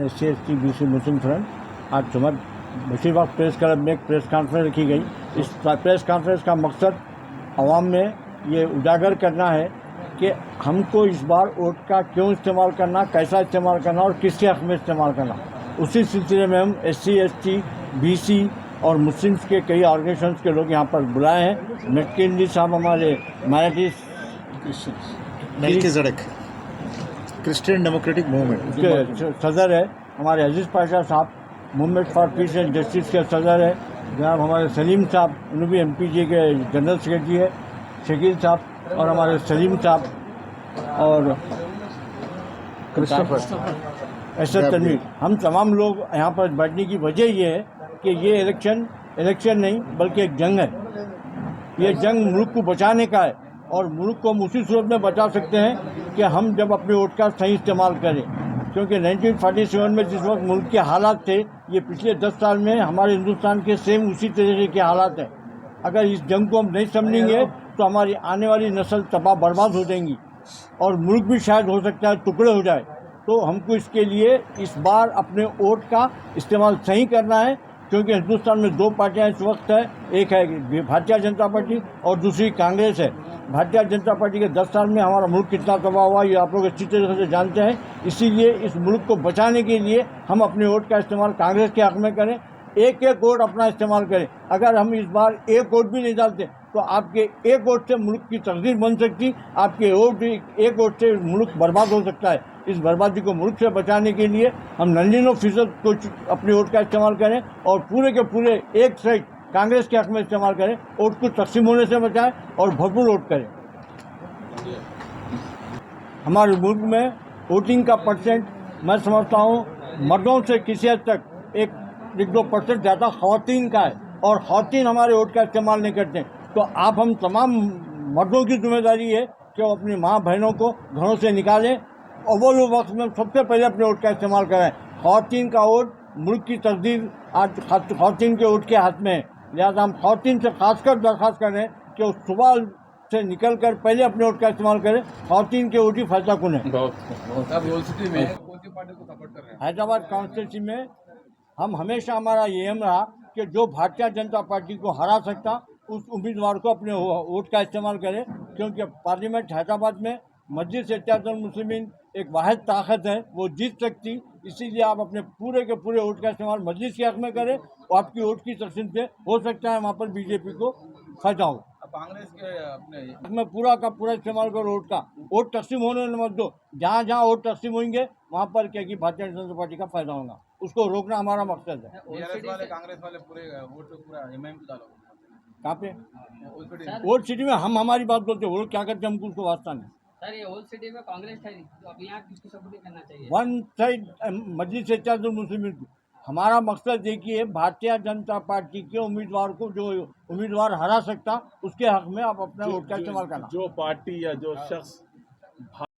SC/ST BC मुस्लिम front आज सुबह Basheerbagh press club में एक प्रेस कॉन्फ्रेंस रखी गई। इस प्रेस कॉन्फ्रेंस का मकसद आवाम में ये उजागर करना है कि हमको इस बार वोट का क्यों इस्तेमाल करना, कैसा इस्तेमाल करना और किसके हक़ में इस्तेमाल करना। उसी सिलसिले में हम SC/ST BC और मुस्लिम्स के कई ऑर्गेनाइजेशंस के लोग यहाँ पर बुलाए हैं। मेटकिंली साहब हमारे मराठी क्रिश्चियन डेमोक्रेटिक मूवमेंट के सदर है, हमारे अजीज़ पाशा साहब movement for piece and justice के सदर है, जनाब हमारे सलीम साहब उन्हें भी MPJ के जनरल सेक्रेटरी है, शकील साहब और हमारे सलीम साहब और एसर तनवीर। हम तमाम लोग यहाँ पर बैठने की वजह ये है कि ये इलेक्शन नहीं बल्कि एक जंग है। ये जंग मुल्क को बचाने का है और मुल्क को हम उसी सूरत में बचा सकते हैं कि हम जब अपने वोट का सही इस्तेमाल करें, क्योंकि 1947 में जिस वक्त मुल्क के हालात थे, ये पिछले 10 साल में हमारे हिंदुस्तान के सेम उसी तरीके के हालात हैं। अगर इस जंग को हम नहीं समझेंगे तो हमारी आने वाली नस्ल तबाह बर्बाद हो जाएंगी और मुल्क भी शायद हो सकता है टुकड़े हो जाए। तो हमको इसके लिए इस बार अपने वोट का इस्तेमाल सही करना है, क्योंकि हिंदुस्तान में दो पार्टियां इस वक्त है, एक है भारतीय जनता पार्टी और दूसरी कांग्रेस है। भारतीय जनता पार्टी के 10 साल में हमारा मुल्क कितना तबाह हुआ ये आप लोग अच्छी तरीके से जानते हैं। इसीलिए इस मुल्क को बचाने के लिए हम अपने वोट का इस्तेमाल कांग्रेस के हक़ में करें, एक एक वोट अपना इस्तेमाल करें। अगर हम इस बार एक वोट भी नहीं डालते तो आपके एक वोट से मुल्क की तकदीर बन सकती, आपके एक वोट से मुल्क बर्बाद हो सकता है। इस बर्बादी को मुल्क से बचाने के लिए हम 99% को अपने वोट का इस्तेमाल करें और पूरे के पूरे एक साइड कांग्रेस के हक़ में इस्तेमाल करें, वोट को तकसीम होने से बचाएं और भरपूर वोट करें। हमारे मुल्क में वोटिंग का परसेंट मैं समझता हूँ मर्दों से किसी हद तक 1-2% ज़्यादा ख़वातीन का है और ख़वातीन हमारे वोट का इस्तेमाल नहीं करते। तो आप हम तमाम मर्दों की जिम्मेदारी है कि वो अपनी माँ बहनों को घरों से निकालें और वो वक्त में सबसे पहले अपने वोट का इस्तेमाल करें। ख़वातीन का वोट मुल्क की तकदीर आज ख़वातीन के वोट के हाथ में है, लिहाजा हम ख़वातीन से खासकर दरख्वास्त करें कि वो सुबह से निकल कर पहले अपने वोट का इस्तेमाल करें। ख़वातीन के वोट ही फैसला कुन है। हैदराबाद कॉन्स्टिट्यूंसी में हम हमेशा हमारा ये एम रहा कि जो भारतीय जनता पार्टी को हरा सकता उस उम्मीदवार को अपने वोट का इस्तेमाल करें, क्योंकि पार्लियामेंट हैदराबाद में मजलिस इत्तेहादुल मुस्लिमीन एक वाहिद ताकत है, वो जीत सकती। इसीलिए आप अपने पूरे के पूरे वोट का इस्तेमाल मजलिस के हक़ में करें और आपकी वोट की तकसीम से हो सकता है वहाँ पर BJP को फायदा हो। कांग्रेस के अपने में पूरा का पूरा इस्तेमाल करो वोट का, वोट तकसीम होने मत दो। जहाँ जहाँ वोट तकसीम होंगे वहाँ पर क्या कि भारतीय जनता पार्टी का फायदा होगा, उसको रोकना हमारा मकसद है। वाले कांग्रेस वाले पूरे वोट पूरा MIM को डालो। कहाँ पे ओल्ड सिटी में हम हमारी बात बोलते हैं, वो लोग क्या करते हैं हमको उसको वास्ता नहीं। सर ये ओल्ड सिटी में कांग्रेस है, तो अब यहाँ किसको सपोर्ट करना चाहिए? वन साइड मजलिस इत्तेहादुल मुस्लिमीन को हमारा मकसद देखिए, भारतीय जनता पार्टी के उम्मीदवार को जो उम्मीदवार हरा सकता उसके हक़ में आप अपना वोट का इस्तेमाल करना। जो पार्टी या जो शख्स